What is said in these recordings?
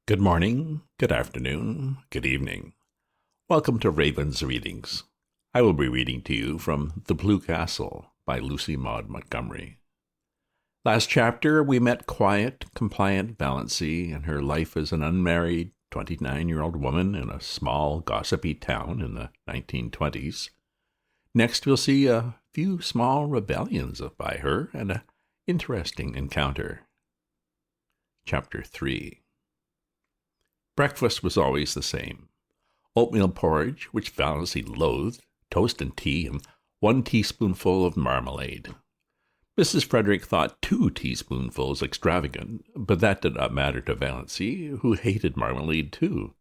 Good morning, good afternoon, good evening. Welcome to Raven's Readings. I will be reading to you from The Blue Castle by Lucy Maude Montgomery. Last chapter, we met quiet, compliant Valancy in her life as an unmarried 29-year-old woman in a small, gossipy town in the 1920s. Next, we'll see a few small rebellions by her and an interesting encounter. Chapter 3. Breakfast was always the same. Oatmeal porridge, which Valancy loathed, toast and tea, and 1 teaspoonful of marmalade. Mrs. Frederick thought 2 teaspoonfuls extravagant, but that did not matter to Valancy, who hated marmalade too.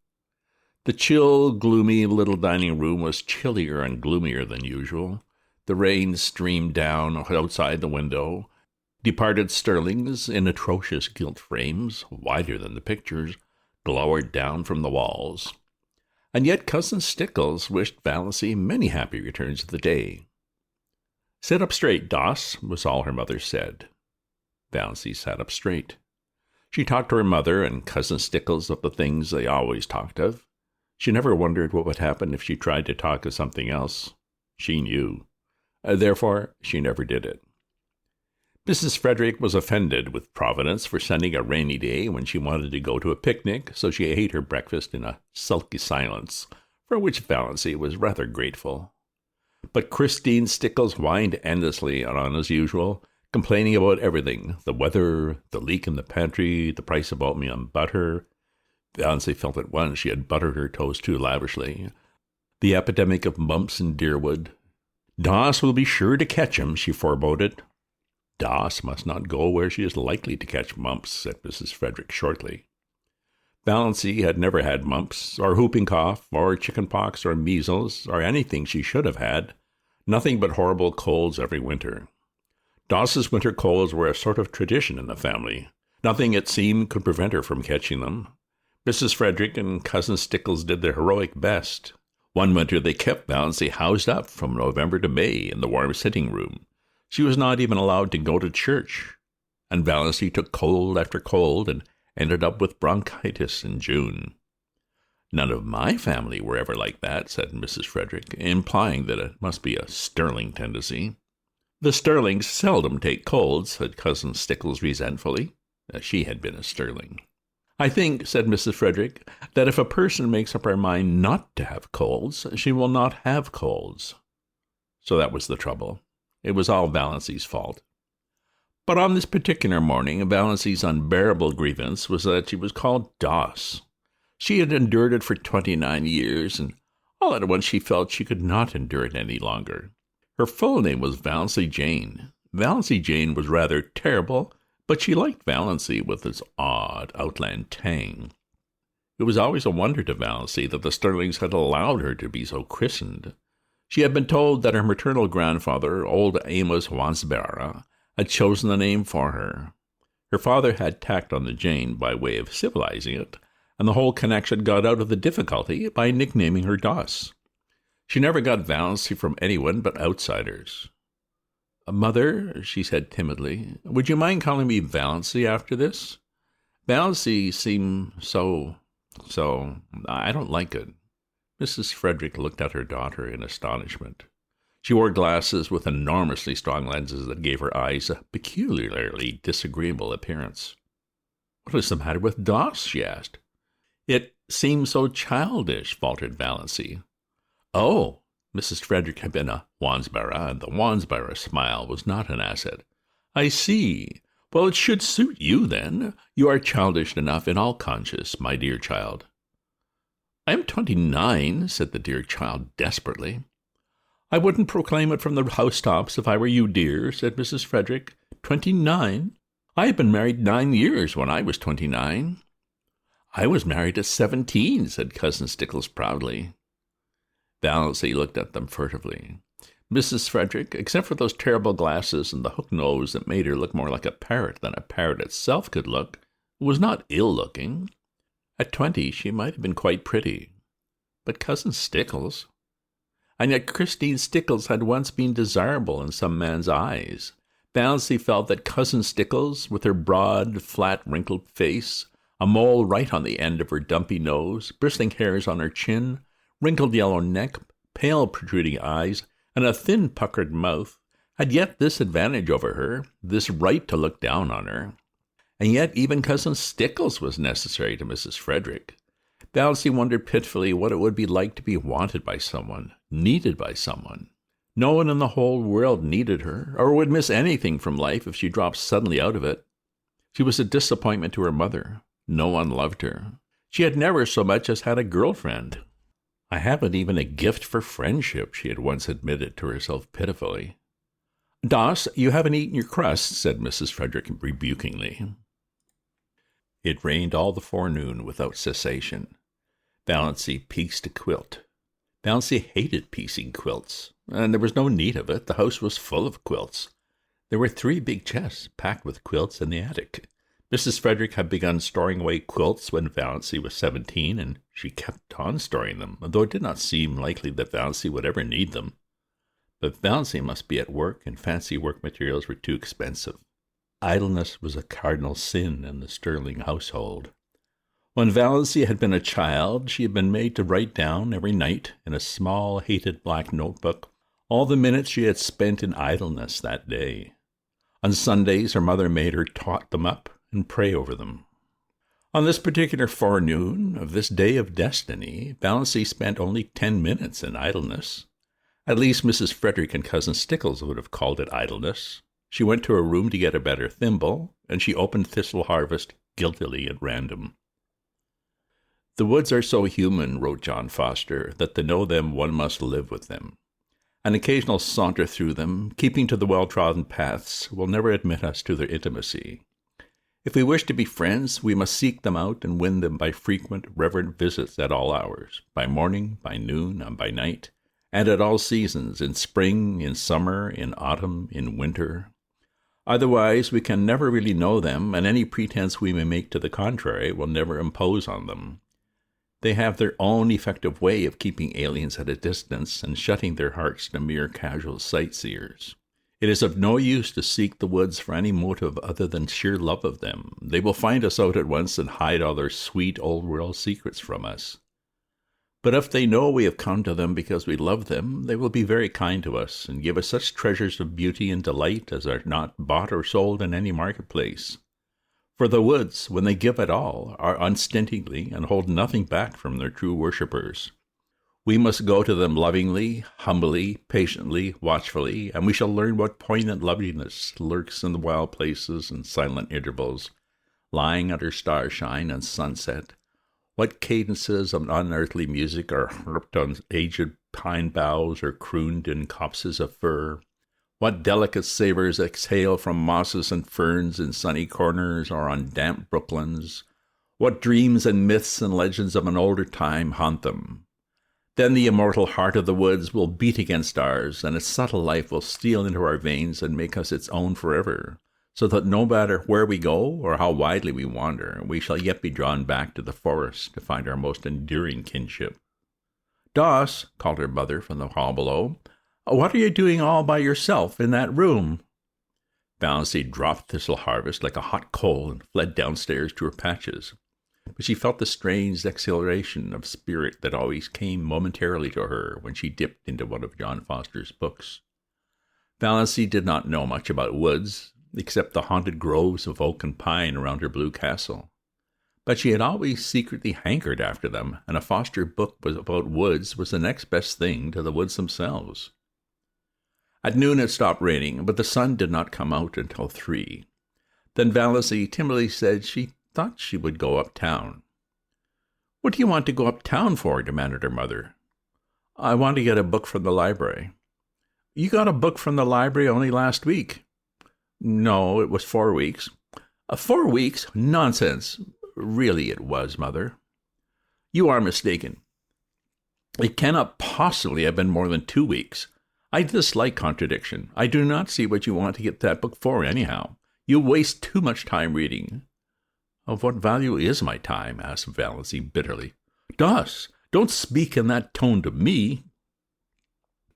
The chill, gloomy little dining room was chillier and gloomier than usual. The rain streamed down outside the window. Departed sterlings in atrocious gilt frames, wider than the pictures, glowered down from the walls. And yet Cousin Stickles wished Valancy many happy returns of the day. "Sit up straight, Doss," was all her mother said. Valancy sat up straight. She talked to her mother and Cousin Stickles of the things they always talked of. She never wondered what would happen if she tried to talk of something else. She knew. Therefore, she never did it. Mrs. Frederick was offended with Providence for sending a rainy day when she wanted to go to a picnic, so she ate her breakfast in a sulky silence, for which Valancy was rather grateful. But Christine Stickles whined endlessly on as usual, complaining about everything: the weather, the leak in the pantry, the price of oatmeal and butter. Valancy felt at once she had buttered her toast too lavishly. The epidemic of mumps in Deerwood. "Doss will be sure to catch him," she foreboded. "Doss must not go where she is likely to catch mumps," said Mrs. Frederick shortly. Valancy had never had mumps, or whooping cough, or chicken pox, or measles, or anything she should have had. Nothing but horrible colds every winter. Doss's winter colds were a sort of tradition in the family. Nothing, it seemed, could prevent her from catching them. Mrs. Frederick and Cousin Stickles did their heroic best. One winter they kept Valancy housed up from November to May in the warm sitting room. She was not even allowed to go to church, and Valancy took cold after cold and ended up with bronchitis in June. "None of my family were ever like that," said Mrs. Frederick, implying that it must be a Sterling tendency. "The Sterlings seldom take colds," said Cousin Stickles resentfully. She had been a Sterling. "I think," said Mrs. Frederick, "that if a person makes up her mind not to have colds, she will not have colds." So that was the trouble. It was all Valancy's fault. But on this particular morning, Valancy's unbearable grievance was that she was called Doss. She had endured it for 29 years, and all at once she felt she could not endure it any longer. Her full name was Valancy Jane. Valancy Jane was rather terrible, but she liked Valancy with its odd outland tang. It was always a wonder to Valancy that the Sterlings had allowed her to be so christened. She had been told that her maternal grandfather, old Amos Wansbara, had chosen the name for her. Her father had tacked on the Jane by way of civilizing it, and the whole connection got out of the difficulty by nicknaming her Doss. She never got Valancy from anyone but outsiders. "Mother," she said timidly, "would you mind calling me Valancy after this? Valancy seems so, I don't like it." Mrs. Frederick looked at her daughter in astonishment. She wore glasses with enormously strong lenses that gave her eyes a peculiarly disagreeable appearance. "What is the matter with Doss?" she asked. "It seems so childish," faltered Valancy. "Oh!" Mrs. Frederick had been a Wansbara, and the Wansbara smile was not an asset. "I see. Well, it should suit you, then. You are childish enough in all conscience, my dear child." "I am 29, said the dear child desperately. "I wouldn't proclaim it from the housetops if I were you, dear," said Mrs. Frederick. 29? I had been married 9 years when I was 29. "I was married at 17, said Cousin Stickles proudly. Valancy looked at them furtively. Mrs. Frederick, except for those terrible glasses and the hook nose that made her look more like a parrot than a parrot itself could look, was not ill-looking. At 20, she might have been quite pretty. But Cousin Stickles... And yet Christine Stickles had once been desirable in some man's eyes. Valancy felt that Cousin Stickles, with her broad, flat, wrinkled face, a mole right on the end of her dumpy nose, bristling hairs on her chin, wrinkled yellow neck, pale protruding eyes, and a thin puckered mouth, had yet this advantage over her, this right to look down on her. And yet even Cousin Stickles was necessary to Mrs. Frederick. Vallancey wondered pitifully what it would be like to be wanted by someone, needed by someone. No one in the whole world needed her, or would miss anything from life if she dropped suddenly out of it. She was a disappointment to her mother. No one loved her. She had never so much as had a girlfriend. "I haven't even a gift for friendship," she had once admitted to herself pitifully. "Doss, you haven't eaten your crust," said Mrs. Frederick rebukingly. It rained all the forenoon without cessation. Vallancey pieced a quilt. Vallancey hated piecing quilts, and there was no need of it. The house was full of quilts. There were 3 big chests packed with quilts in the attic. Mrs. Frederick had begun storing away quilts when Vallancey was 17, and she kept on storing them, though it did not seem likely that Vallancey would ever need them. But Vallancey must be at work, and fancy work materials were too expensive. Idleness was a cardinal sin in the Sterling household. When Vallancey had been a child, she had been made to write down every night in a small, hated black notebook all the minutes she had spent in idleness that day. On Sundays, her mother made her tot them up and pray over them. On this particular forenoon of this day of destiny, Vallancey spent only 10 minutes in idleness. At least Mrs. Frederick and Cousin Stickles would have called it idleness. She went to her room to get a better thimble, and she opened Thistle Harvest guiltily at random. "The woods are so human," wrote John Foster, "that to know them one must live with them. An occasional saunter through them, keeping to the well-trodden paths, will never admit us to their intimacy. If we wish to be friends, we must seek them out and win them by frequent, reverent visits at all hours, by morning, by noon, and by night, and at all seasons, in spring, in summer, in autumn, in winter. Otherwise, we can never really know them, and any pretense we may make to the contrary will never impose on them. They have their own effective way of keeping aliens at a distance and shutting their hearts to mere casual sightseers. It is of no use to seek the woods for any motive other than sheer love of them. They will find us out at once and hide all their sweet old-world secrets from us. But if they know we have come to them because we love them, they will be very kind to us and give us such treasures of beauty and delight as are not bought or sold in any marketplace. For the woods, when they give at all, are unstintingly and hold nothing back from their true worshippers. We must go to them lovingly, humbly, patiently, watchfully, and we shall learn what poignant loveliness lurks in the wild places and silent intervals, lying under starshine and sunset, what cadences of unearthly music are harped on aged pine boughs or crooned in copses of fir, what delicate savors exhale from mosses and ferns in sunny corners or on damp brooklands, what dreams and myths and legends of an older time haunt them. Then the immortal heart of the woods will beat against ours, and its subtle life will steal into our veins and make us its own forever, so that no matter where we go or how widely we wander, we shall yet be drawn back to the forest to find our most enduring kinship. "Doss," called her mother from the hall below, "what are you doing all by yourself in that room?" Vallancey dropped Thistle Harvest like a hot coal and fled downstairs to her patches. But she felt the strange exhilaration of spirit that always came momentarily to her when she dipped into one of John Foster's books. Vallancey did not know much about woods, except the haunted groves of oak and pine around her blue castle. But she had always secretly hankered after them, and a Foster book about woods was the next best thing to the woods themselves. At noon it stopped raining, but the sun did not come out until 3. Then Vallancey timidly said she thought she would go uptown. "What do you want to go uptown for?" demanded her mother. "I want to get a book from the library." "You got a book from the library only last week." "No, it was 4 weeks." 4 weeks? Nonsense." "Really it was, Mother." "You are mistaken. It cannot possibly have been more than 2 weeks. I dislike contradiction. I do not see what you want to get that book for, anyhow. You waste too much time reading." "Of what value is my time?" asked Vallancey bitterly. "Doss, don't speak in that tone to me."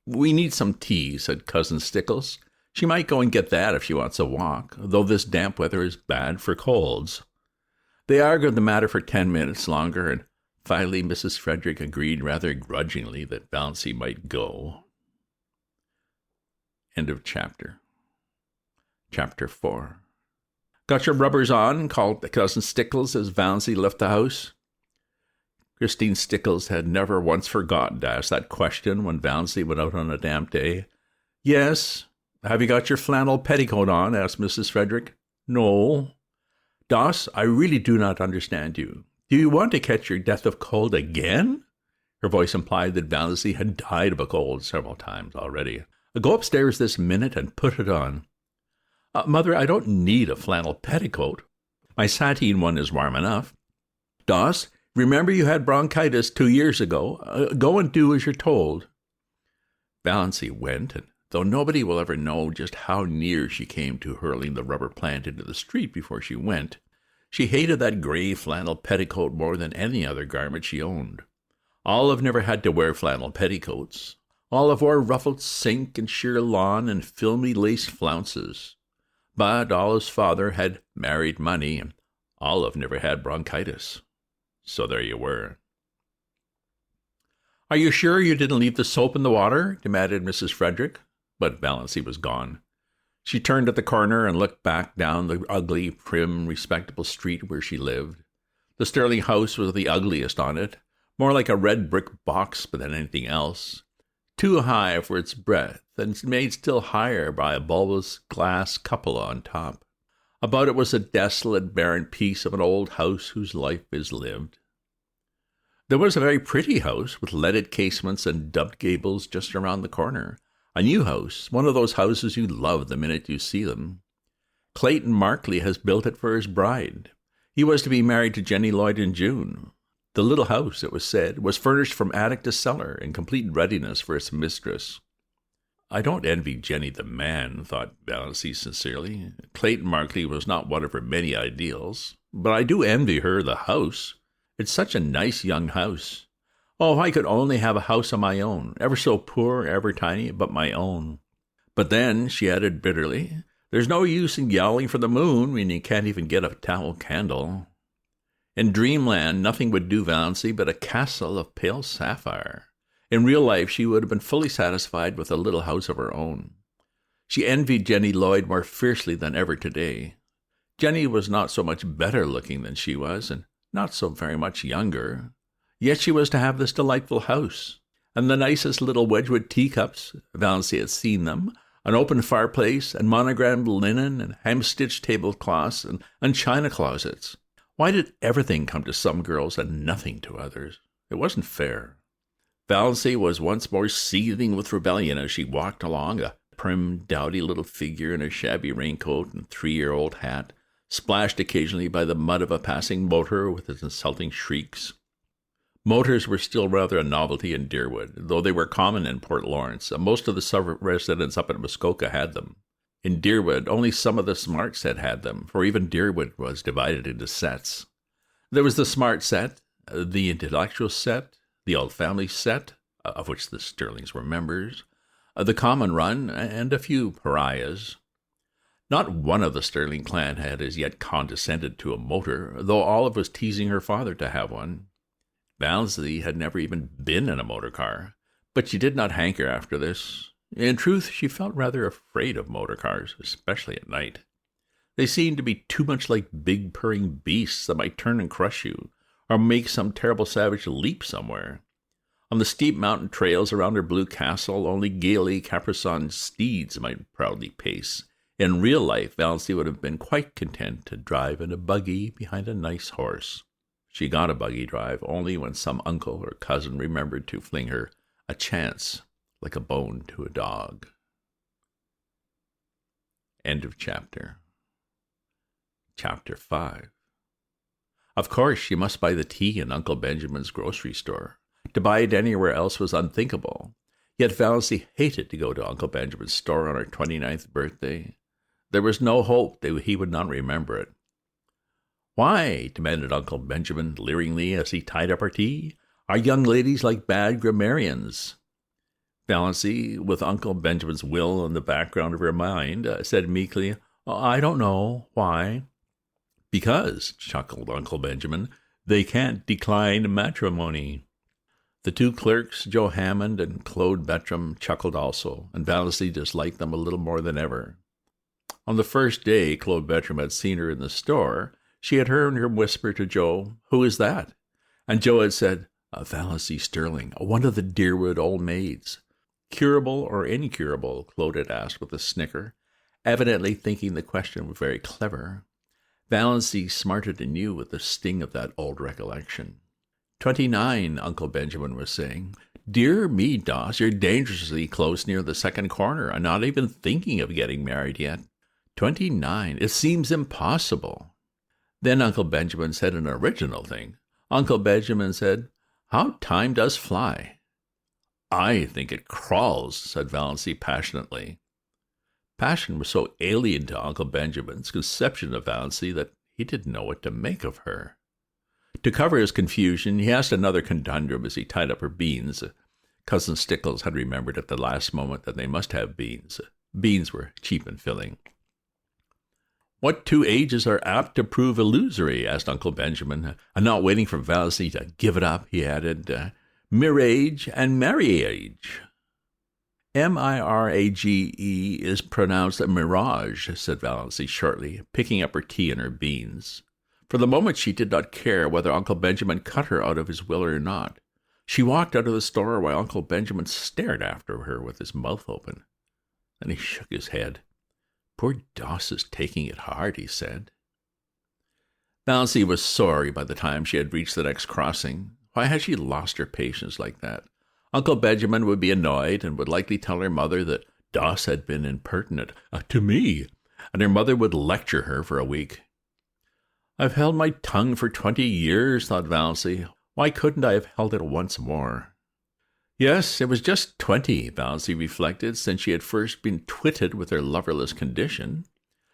"We need some tea," said Cousin Stickles. "She might go and get that if she wants a walk, though this damp weather is bad for colds." They argued the matter for 10 minutes longer, and finally Mrs. Frederick agreed rather grudgingly that Valancy might go. End of chapter. Chapter 4. "Got your rubbers on?" called Cousin Stickles as Valancy left the house. Christine Stickles had never once forgotten to ask that question when Valancy went out on a damp day. "Yes." "Have you got your flannel petticoat on?" asked Mrs. Frederick. "No." "Doss, I really do not understand you. Do you want to catch your death of cold again?" Her voice implied that Valancy had died of a cold several times already. "Go upstairs this minute and put it on." "Mother, I don't need a flannel petticoat. My sateen one is warm enough." "Doss, remember you had bronchitis 2 years ago. Go and do as you're told." Valancy went, and though nobody will ever know just how near she came to hurling the rubber plant into the street before she went, she hated that gray flannel petticoat more than any other garment she owned. Olive never had to wear flannel petticoats. Olive wore ruffled silk and sheer lawn and filmy lace flounces. But Olive's father had married money, and Olive never had bronchitis. So there you were. "Are you sure you didn't leave the soap in the water?" demanded Mrs. Frederick. But Valancy was gone. She turned at the corner and looked back down the ugly, prim, respectable street where she lived. The Sterling house was the ugliest on it, more like a red brick box than anything else. Too high for its breadth, and made still higher by a bulbous glass cupola on top. About it was a desolate, barren piece of an old house whose life is lived. There was a very pretty house with leaded casements and dubbed gables just around the corner. A new house, one of those houses you love the minute you see them. Clayton Markley has built it for his bride. He was to be married to Jenny Lloyd in June. The little house, it was said, was furnished from attic to cellar in complete readiness for its mistress. "I don't envy Jenny the man," thought Valancy sincerely. Clayton Markley was not one of her many ideals, but I do envy her the house. It's such a nice young house. Oh, if I could only have a house of my own, ever so poor, ever tiny, but my own. But then, she added bitterly, there's no use in yowling for the moon when you can't even get a tallow candle. In dreamland, nothing would do Valancy but a castle of pale sapphire. In real life, she would have been fully satisfied with a little house of her own. She envied Jenny Lloyd more fiercely than ever today. Jenny was not so much better looking than she was, and not so very much younger. Yet she was to have this delightful house, and the nicest little Wedgwood teacups, Valancy had seen them, an open fireplace, and monogrammed linen, and hem-stitched tablecloths, and china closets. Why did everything come to some girls and nothing to others? It wasn't fair. Valancy was once more seething with rebellion as she walked along, a prim, dowdy little figure in a shabby raincoat and 3-year-old hat, splashed occasionally by the mud of a passing motor with its insulting shrieks. Motors were still rather a novelty in Deerwood, though they were common in Port Lawrence, and most of the suburb residents up at Muskoka had them. In Deerwood, only some of the smart set had them, for even Deerwood was divided into sets. There was the smart set, the intellectual set, the old family set, of which the Sterlings were members, the common run, and a few pariahs. Not one of the Sterling clan had as yet condescended to a motor, though Olive was teasing her father to have one. Valancy had never even been in a motor car, but she did not hanker after this. In truth, she felt rather afraid of motor cars, especially at night. They seemed to be too much like big purring beasts that might turn and crush you, or make some terrible savage leap somewhere. On the steep mountain trails around her blue castle, only gaily caparisoned steeds might proudly pace. In real life, Valancy would have been quite content to drive in a buggy behind a nice horse. She got a buggy drive only when some uncle or cousin remembered to fling her a chance like a bone to a dog. End of chapter. Chapter 5. Of course, she must buy the tea in Uncle Benjamin's grocery store. To buy it anywhere else was unthinkable. Yet Valancy hated to go to Uncle Benjamin's store on her 29th birthday. There was no hope that he would not remember it. "Why?" demanded Uncle Benjamin leeringly as he tied up her tea. "Are young ladies like bad grammarians?" Valancy, with Uncle Benjamin's will in the background of her mind, said meekly, "I don't know. Why?" Because, chuckled Uncle Benjamin, they can't decline matrimony. The two clerks, Joe Hammond and Claude Bertram, chuckled also, and Valency disliked them a little more than ever. On the first day Claude Bertram had seen her in the store, she had heard her whisper to Joe, "Who is that?" And Joe had said, "Valency Sterling, one of the Deerwood old maids." "Curable or incurable?" Claude had asked with a snicker, evidently thinking the question was very clever. Valency smarted anew at the sting of that old recollection. 29, Uncle Benjamin was saying. "Dear me, Doss, you're dangerously close near the second corner, and not even thinking of getting married yet. 29, it seems impossible." Then Uncle Benjamin said an original thing. Uncle Benjamin said, "How time does fly." "I think it crawls," said Valency passionately. Passion was so alien to Uncle Benjamin's conception of Valency that he didn't know what to make of her. To cover his confusion, he asked another conundrum as he tied up her beans. Cousin Stickles had remembered at the last moment that they must have beans. Beans were cheap and filling. "What two ages are apt to prove illusory?" asked Uncle Benjamin, and not waiting for Valency to give it up, he added, "Mirage and marriage." "Mirage is pronounced mirage," said Valency shortly, picking up her tea and her beans. For the moment she did not care whether Uncle Benjamin cut her out of his will or not. She walked out of the store while Uncle Benjamin stared after her with his mouth open. Then he shook his head. "Poor Doss is taking it hard," he said. Valency was sorry by the time she had reached the next crossing. Why had she lost her patience like that? Uncle Benjamin would be annoyed and would likely tell her mother that Doss had been impertinent to me, and her mother would lecture her for a week. "I've held my tongue for 20 years, thought Valency. Why couldn't I have held it once more? Yes, it was just 20, Valency reflected, since she had first been twitted with her loverless condition.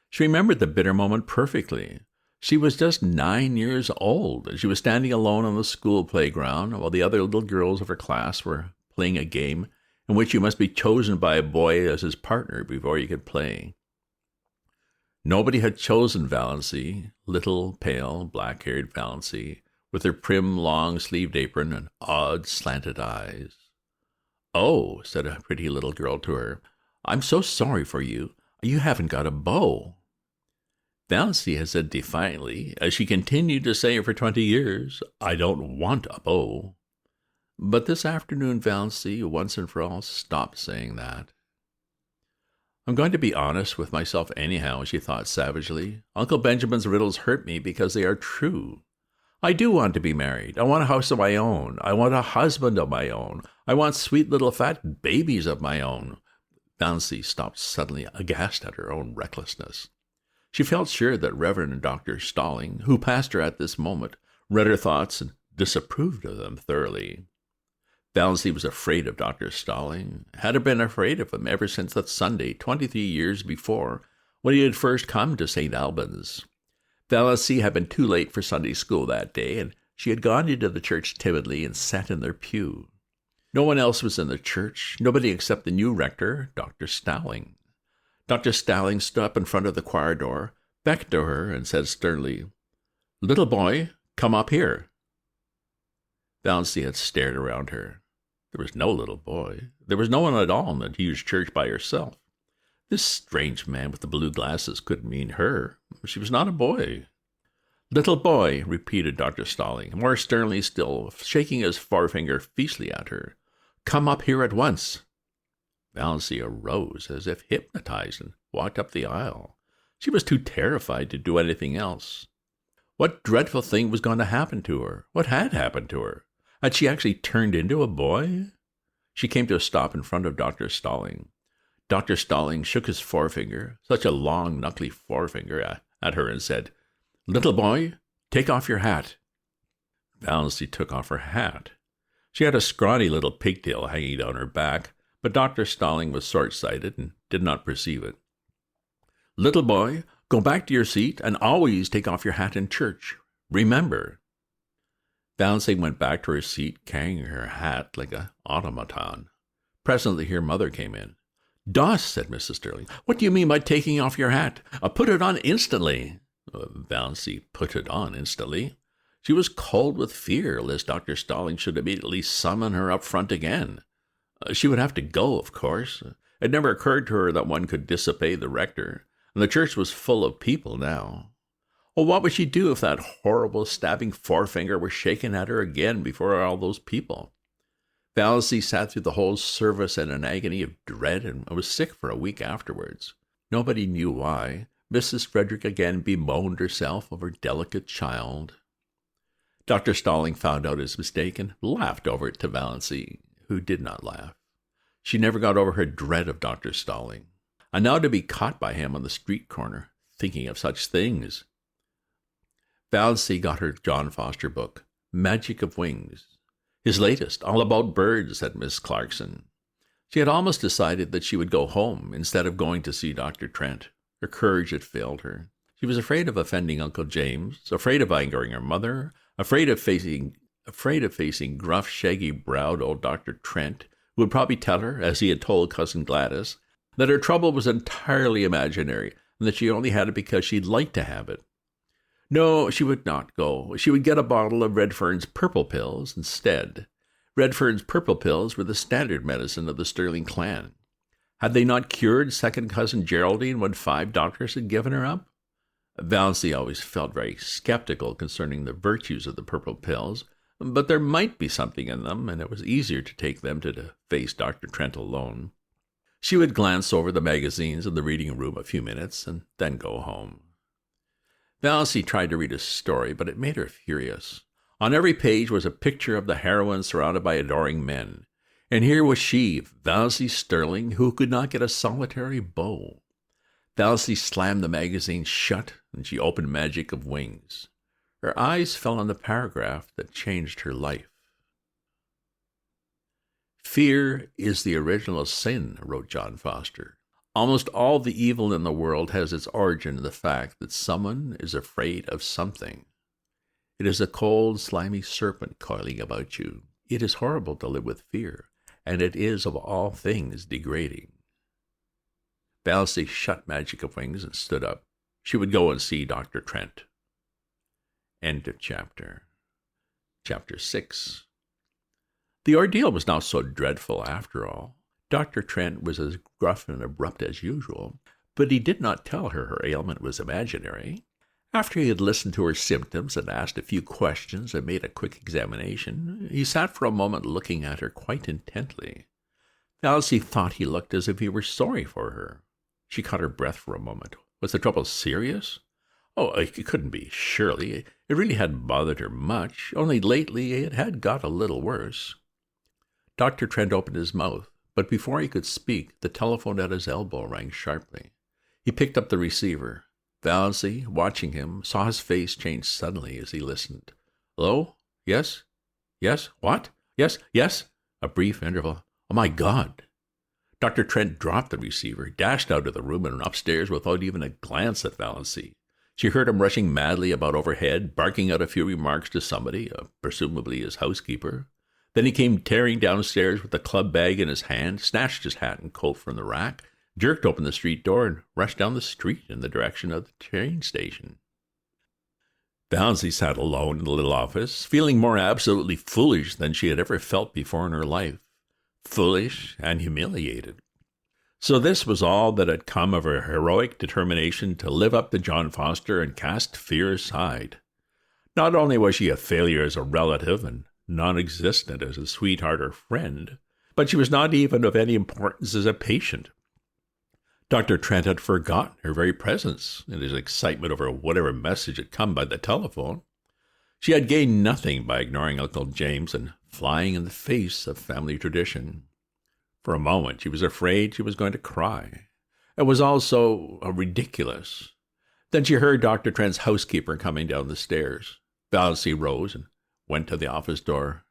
She remembered the bitter moment perfectly. She was just 9 years old, and she was standing alone on the school playground while the other little girls of her class were playing a game in which you must be chosen by a boy as his partner before you could play. Nobody had chosen Valency, little, pale, black-haired Valency, with her prim, long-sleeved apron and odd, slanted eyes. "Oh," said a pretty little girl to her, "I'm so sorry for you. You haven't got a beau." Valency had said defiantly, as she continued to say for 20 years, "I don't want a beau." But this afternoon Valency, once and for all, stopped saying that. "I'm going to be honest with myself anyhow," she thought savagely. "Uncle Benjamin's riddles hurt me because they are true. I do want to be married. I want a house of my own. I want a husband of my own. I want sweet little fat babies of my own." Valency stopped suddenly, aghast at her own recklessness. She felt sure that Reverend Dr. Stalling, who passed her at this moment, read her thoughts and disapproved of them thoroughly. Valency was afraid of Dr. Stalling, had been afraid of him ever since that Sunday 23 years before, when he had first come to St. Albans. Valency had been too late for Sunday school that day, and she had gone into the church timidly and sat in their pew. No one else was in the church, nobody except the new rector, Dr. Stalling. Dr. Stalling stood up in front of the choir door, beckoned to her, and said sternly, "Little boy, come up here." Valency had stared around her. There was no little boy. There was no one at all in the huge church by herself. This strange man with the blue glasses couldn't mean her. She was not a boy. "Little boy," repeated Dr. Stalling, more sternly still, shaking his forefinger fiercely at her. "Come up here at once." Valency arose as if hypnotized and walked up the aisle. She was too terrified to do anything else. What dreadful thing was going to happen to her? What had happened to her? Had she actually turned into a boy? She came to a stop in front of Dr. Stalling. Dr. Stalling shook his forefinger, such a long, knuckly forefinger, at her and said, "Little boy, take off your hat." Valency took off her hat. She had a scrawny little pigtail hanging down her back, but Dr. Stalling was short-sighted and did not perceive it. "Little boy, go back to your seat and always take off your hat in church. Remember." Valency went back to her seat, carrying her hat like an automaton. Presently her mother came in. "Doss," said Mrs. Sterling, "what do you mean by taking off your hat? Put it on instantly." Valency put it on instantly. She was cold with fear lest Dr. Stalling should immediately summon her up front again. She would have to go, of course. It never occurred to her that one could disobey the rector, and the church was full of people now. Well, what would she do if that horrible stabbing forefinger were shaken at her again before all those people? Valency sat through the whole service in an agony of dread and was sick for a week afterwards. Nobody knew why. Mrs. Frederick again bemoaned herself of her delicate child. Dr. Stalling found out his mistake and laughed over it to Valency, who did not laugh. She never got over her dread of Dr. Stalling. And now to be caught by him on the street corner, thinking of such things. Valency got her John Foster book, Magic of Wings. His latest, all about birds, said Miss Clarkson. She had almost decided that she would go home instead of going to see Dr. Trent. Her courage had failed her. She was afraid of offending Uncle James, afraid of angering her mother, afraid of facing gruff, shaggy-browed old Dr. Trent, who would probably tell her, as he had told Cousin Gladys, that her trouble was entirely imaginary and that she only had it because she'd like to have it. No, she would not go. She would get a bottle of Redfern's purple pills instead. Redfern's purple pills were the standard medicine of the Sterling clan. Had they not cured second cousin Geraldine when 5 doctors had given her up? Valency always felt very skeptical concerning the virtues of the purple pills, but there might be something in them, and it was easier to take them to face Dr. Trent alone. She would glance over the magazines in the reading room a few minutes, and then go home. Valency tried to read a story, but it made her furious. On every page was a picture of the heroine surrounded by adoring men. And here was she, Valency Sterling, who could not get a solitary beau. Valency slammed the magazine shut, and she opened Magic of Wings. Her eyes fell on the paragraph that changed her life. Fear is the original sin, wrote John Foster. Almost all the evil in the world has its origin in the fact that someone is afraid of something. It is a cold, slimy serpent coiling about you. It is horrible to live with fear, and it is of all things degrading. Valency shut Magic of Wings and stood up. She would go and see Dr. Trent. End of chapter. Chapter 6. The ordeal was not so dreadful after all. Dr. Trent was as gruff and abrupt as usual, but he did not tell her her ailment was imaginary. After he had listened to her symptoms and asked a few questions and made a quick examination, he sat for a moment looking at her quite intently. Valency thought he looked as if he were sorry for her. She caught her breath for a moment. Was the trouble serious? Oh, it couldn't be, surely. It really hadn't bothered her much, only lately it had got a little worse. Dr. Trent opened his mouth, but before he could speak, the telephone at his elbow rang sharply. He picked up the receiver. Valency, watching him, saw his face change suddenly as he listened. Hello? Yes? Yes? What? Yes? Yes? A brief interval. Oh, my God! Dr. Trent dropped the receiver, dashed out of the room and upstairs without even a glance at Valency. She heard him rushing madly about overhead, barking out a few remarks to somebody, presumably his housekeeper. Then he came tearing downstairs with the club bag in his hand, snatched his hat and coat from the rack, jerked open the street door, and rushed down the street in the direction of the train station. Valency sat alone in the little office, feeling more absolutely foolish than she had ever felt before in her life. Foolish and humiliated. So this was all that had come of her heroic determination to live up to John Foster and cast fear aside. Not only was she a failure as a relative and non-existent as a sweetheart or friend, but she was not even of any importance as a patient. Dr. Trent had forgotten her very presence in his excitement over whatever message had come by the telephone. She had gained nothing by ignoring Uncle James and flying in the face of family tradition. For a moment she was afraid she was going to cry. It was all so ridiculous. Then she heard Dr. Trent's housekeeper coming down the stairs. Valency rose and went to the office door.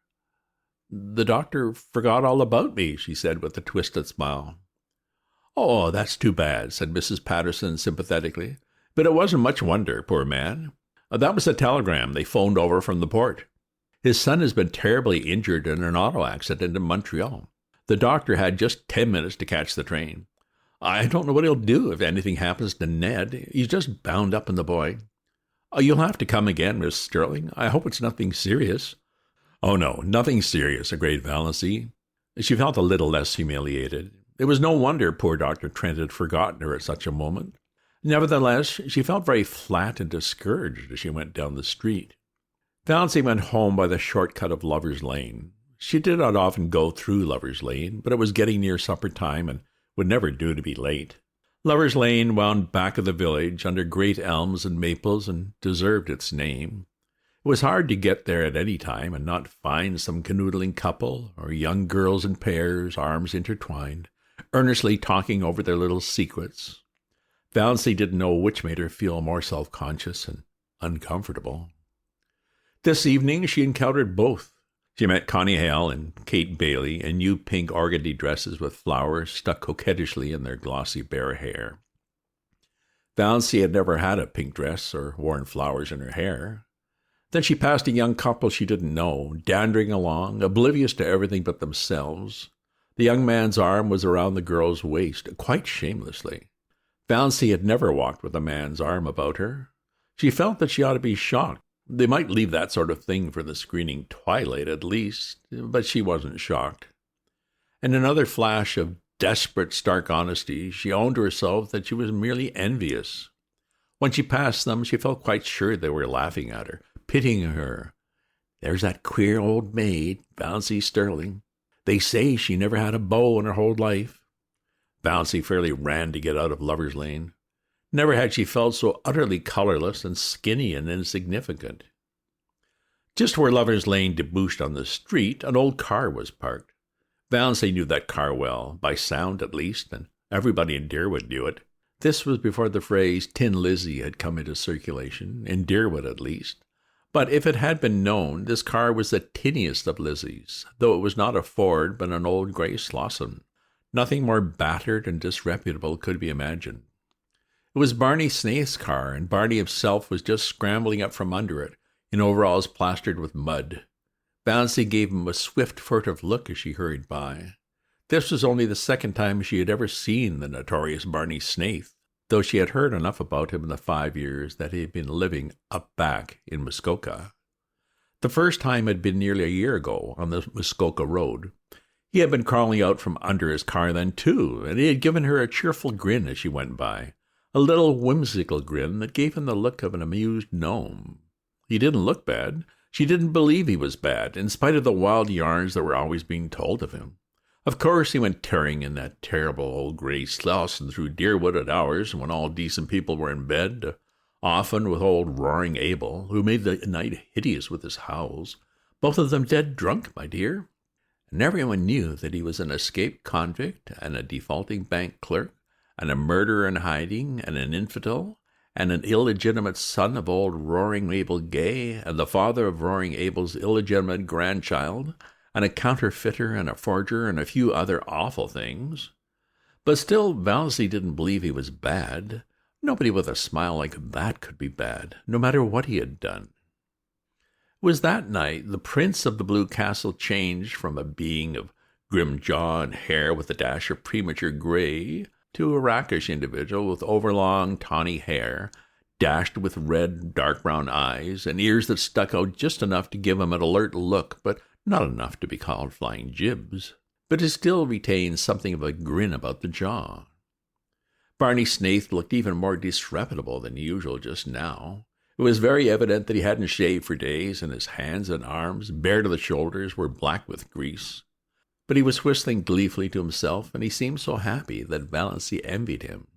The doctor forgot all about me, she said with a twisted smile. Oh, that's too bad, said Mrs. Patterson sympathetically. But it wasn't much wonder, poor man. That was a telegram they phoned over from the port. His son has been terribly injured in an auto accident in Montreal. The doctor had just 10 minutes to catch the train. I don't know what he'll do if anything happens to Ned. He's just bound up in the boy. Oh, you'll have to come again, Miss Sterling. I hope it's nothing serious. Oh, no, nothing serious, agreed Valancy. She felt a little less humiliated. It was no wonder poor Dr. Trent had forgotten her at such a moment. Nevertheless, she felt very flat and discouraged as she went down the street. Valancy went home by the shortcut of Lover's Lane. She did not often go through Lover's Lane, but it was getting near supper time and would never do to be late. Lover's Lane wound back of the village under great elms and maples and deserved its name. It was hard to get there at any time and not find some canoodling couple or young girls in pairs, arms intertwined, earnestly talking over their little secrets. Valancy didn't know which made her feel more self-conscious and uncomfortable. This evening she encountered both. She met Connie Hale and Kate Bailey in new pink organdy dresses with flowers stuck coquettishly in their glossy bare hair. Valancy had never had a pink dress or worn flowers in her hair. Then she passed a young couple she didn't know, dandering along, oblivious to everything but themselves. The young man's arm was around the girl's waist, quite shamelessly. Valancy had never walked with a man's arm about her. She felt that she ought to be shocked. They might leave that sort of thing for the screening twilight at least, but she wasn't shocked. In another flash of desperate, stark honesty, she owned to herself that she was merely envious. When she passed them, she felt quite sure they were laughing at her, pitying her. There's that queer old maid, Valancy Sterling. They say she never had a beau in her whole life. Valancy fairly ran to get out of Lover's Lane. Never had she felt so utterly colorless and skinny and insignificant. Just where Lover's Lane debouched on the street, an old car was parked. Valancy knew that car well, by sound at least, and everybody in Deerwood knew it. This was before the phrase Tin Lizzie had come into circulation, in Deerwood at least. But if it had been known, this car was the tinniest of Lizzies, though it was not a Ford but an old grey Slosson. Nothing more battered and disreputable could be imagined. It was Barney Snaith's car, and Barney himself was just scrambling up from under it, in overalls plastered with mud. Valancy gave him a swift, furtive look as she hurried by. This was only the second time she had ever seen the notorious Barney Snaith, though she had heard enough about him in the 5 years that he had been living up back in Muskoka. The first time had been nearly a year ago on the Muskoka Road. He had been crawling out from under his car then, too, and he had given her a cheerful grin as she went by. A little whimsical grin that gave him the look of an amused gnome. He didn't look bad. She didn't believe he was bad, in spite of the wild yarns that were always being told of him. Of course he went tearing in that terrible old grey Slosson through Deerwood at hours when all decent people were in bed, often with old roaring Abel, who made the night hideous with his howls, both of them dead drunk, my dear. And everyone knew that he was an escaped convict and a defaulting bank clerk, and a murderer in hiding, and an infidel, and an illegitimate son of old Roaring Abel Gay, and the father of Roaring Abel's illegitimate grandchild, and a counterfeiter and a forger, and a few other awful things. But still, Valancy didn't believe he was bad. Nobody with a smile like that could be bad, no matter what he had done. It was that night the prince of the Blue Castle changed from a being of grim jaw and hair with a dash of premature gray to a rakish individual with overlong, tawny hair, dashed with red, dark brown eyes, and ears that stuck out just enough to give him an alert look, but not enough to be called flying jibs. But it still retained something of a grin about the jaw. Barney Snaith looked even more disreputable than usual just now. It was very evident that he hadn't shaved for days, and his hands and arms, bare to the shoulders, were black with grease. But he was whistling gleefully to himself, and he seemed so happy that Valancy envied him.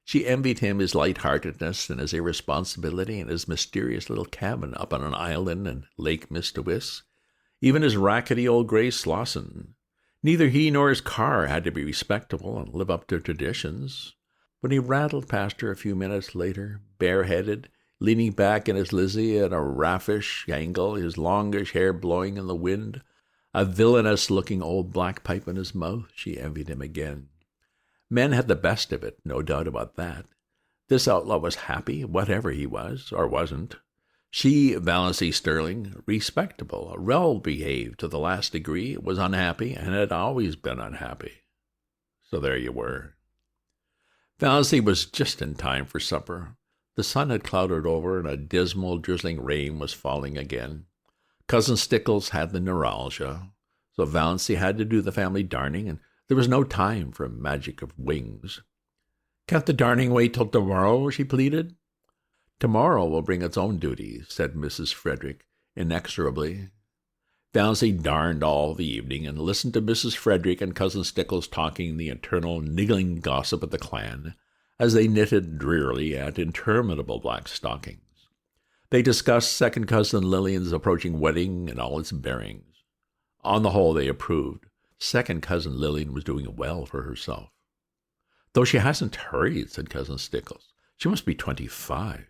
She envied him his light-heartedness and his irresponsibility and his mysterious little cabin up on an island in Lake Mistawis, even his rackety old grey Slosson. Neither he nor his car had to be respectable and live up to traditions. When he rattled past her a few minutes later, bareheaded, leaning back in his Lizzie at a raffish angle, his longish hair blowing in the wind, a villainous-looking old black pipe in his mouth, she envied him again. Men had the best of it, no doubt about that. This outlaw was happy, whatever he was, or wasn't. She, Valancy Sterling, respectable, well-behaved to the last degree, was unhappy, and had always been unhappy. So there you were. Valancy was just in time for supper. The sun had clouded over, and a dismal, drizzling rain was falling again. Cousin Stickles had the neuralgia, so Valency had to do the family darning, and there was no time for magic of wings. "Can't the darning wait till tomorrow?" she pleaded. "Tomorrow will bring its own duties," said Mrs. Frederick, inexorably. Valency darned all the evening, and listened to Mrs. Frederick and Cousin Stickles talking the eternal niggling gossip of the clan, as they knitted drearily at interminable black stockings. They discussed second cousin Lillian's approaching wedding and all its bearings. On the whole, they approved. Second cousin Lillian was doing well for herself. "Though she hasn't hurried," said Cousin Stickles. "She must be 25.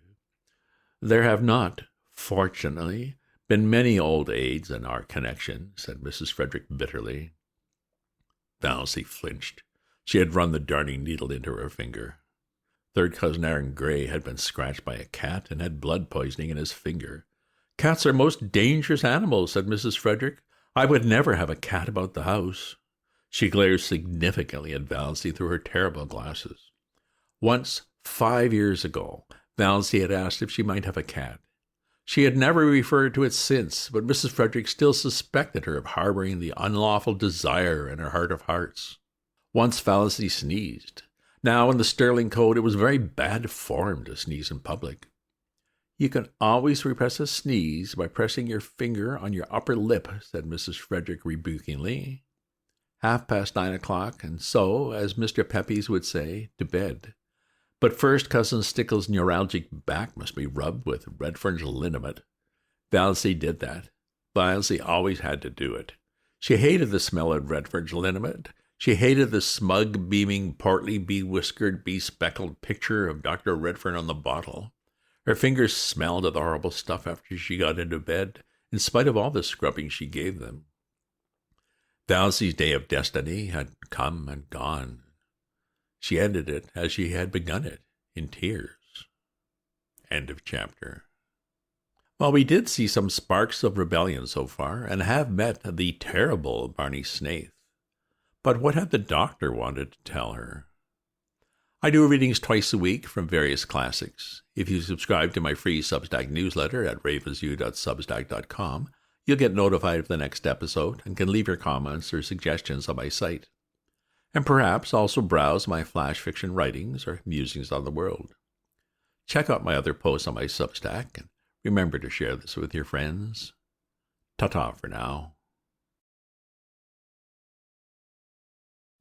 "There have not, fortunately, been many old aides in our connection," said Mrs. Frederick bitterly. Valency flinched. She had run the darning needle into her finger. Third cousin Aaron Gray had been scratched by a cat and had blood poisoning in his finger. "Cats are most dangerous animals," said Mrs. Frederick. "I would never have a cat about the house." She glared significantly at Valency through her terrible glasses. Once, 5 years ago, Valency had asked if she might have a cat. She had never referred to it since, but Mrs. Frederick still suspected her of harboring the unlawful desire in her heart of hearts. Once Valency sneezed. Now, in the Sterling Code, it was very bad form to sneeze in public. "You can always repress a sneeze by pressing your finger on your upper lip," said Mrs. Frederick rebukingly. 9:30, and so, as Mr. Pepys would say, to bed. But first, Cousin Stickles' neuralgic back must be rubbed with Redfern's liniment. Valency did that. Valency always had to do it. She hated the smell of Redfern's liniment. She hated the smug, beaming, portly, bewhiskered, bespeckled picture of Dr. Redfern on the bottle. Her fingers smelled of the horrible stuff after she got into bed, in spite of all the scrubbing she gave them. Valency's day of destiny had come and gone. She ended it as she had begun it, in tears. End of chapter. Well, we did see some sparks of rebellion so far, and have met the terrible Barney Snaith. But what had the doctor wanted to tell her? I do readings twice a week from various classics. If you subscribe to my free Substack newsletter at ravensview.substack.com, you'll get notified of the next episode and can leave your comments or suggestions on my site. And perhaps also browse my flash fiction writings or musings on the world. Check out my other posts on my Substack, and remember to share this with your friends. Ta-ta for now.